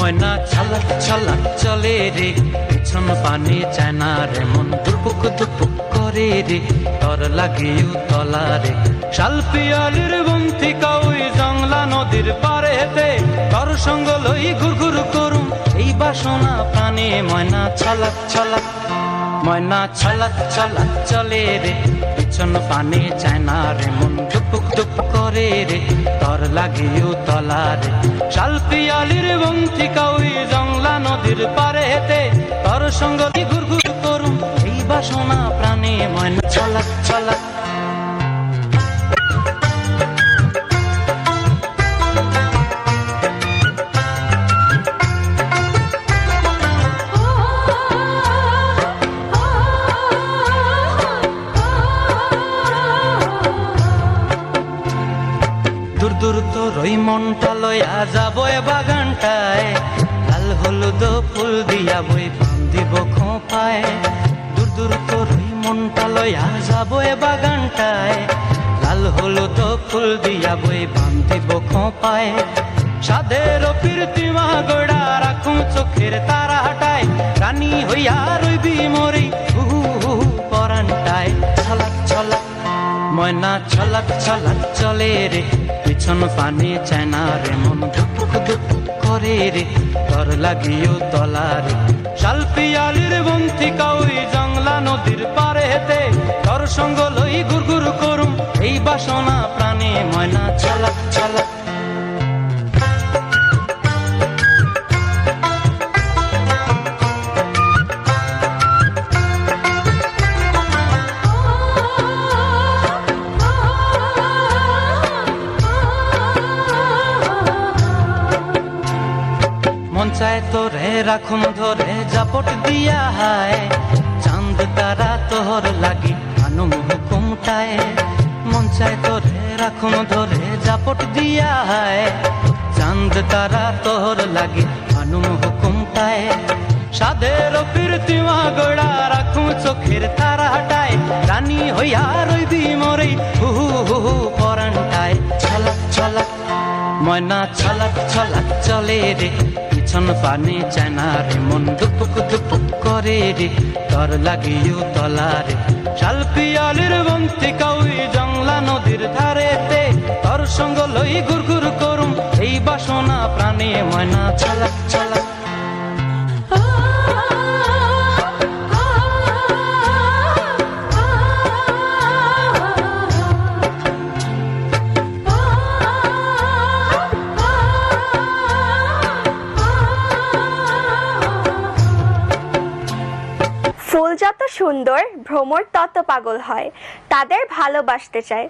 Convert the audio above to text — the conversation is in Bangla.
ময়না ছলক ছলক চলে রে, পিছন পানে চায় না রে, মন দুপুক দুপুক করে রে, তর লাগে উতলা রে। শাল পিয়ালির বন্থিকা ওই জংলা নদীর পারে হেতে, তর সঙ্গ লই ঘুর ঘুর করুম এই বাসনা প্রাণে। ময়না ছলক ছলক, ময়না ছলক ছলক চলে রে, পিছন পানে চায় না রে, মন দুপুক দুপুক করে রে, তর লাগে উতলা রে। শাল পিয়ালির বন্থিকা ওই জংলা নদীর পারে হেতে, তর সঙ্গ ঘুর ঘুর করুম এই বাসনা প্রাণে। ময়না ছলক ছলক। দূর দূর তোর ওই মনটা লইয়া যাবো এ বাগানটায়, লাল হলুদ ফুল দিয়া বই বান্ধিব খোঁপায়। দূর দূর তোর ওই মনটা লইয়া যাবো এ বাগানটায়, লাল হলুদ ফুল দিয়া বই বান্ধিব খোঁপায়। সাধের প্রীতিমা গোড়া রাখুম চোখের তারা হাটায়, রানী হইয়া রইবি মরি হুহু হুহু পরানটায়। ছলক ছলক, ময়না ছলক ছলক চলে রে, পিছন পানে চায় না রে, মন ধুপুক ধুপুক করে রে, তর লাগিও তলা রে। শাল পিয়ালির বন্থিকা ওই জংলা নদীর পারে হেতে, তর সঙ্গ লই ঘুর ঘুর করুম এই বাসনা প্রাণে। ময়না ছলক ছলক। মন চায় তোরে রাখুম ধরে জাপট দিয়া হায়, চাঁদ তারা তোহর লাগি আনুম হুকুমটায়। মন চায় তোরে রাখুম ধরে জাপট দিয়া হায়, চাঁদ তারা তোহর লাগি আনুম হুকুমটায়। সাধের প্রীতিমা গোড়া রাখুম চোখের তারা হাটায়, রানী হইয়া রইবি মরে হুহু হুহু পরানটায়। ছলক ছলক, ময়না ছলক ছলক চলে রে, পিছন পানে চায় না রে, মন দুপুক দুপুক করে রে, তর লাগিও তলা রে। শাল পিয়ালির বন্থিকা ওই জংলা নদীর ধারেতে, তর সঙ্গ লই ঘুর ঘুর করুম এই বাসনা প্রাণে। ময়না ছলক ছলক। ফুল যত সুন্দর ভ্রমর তত পাগল হয়, তাদের ভালোবাসতে চায়।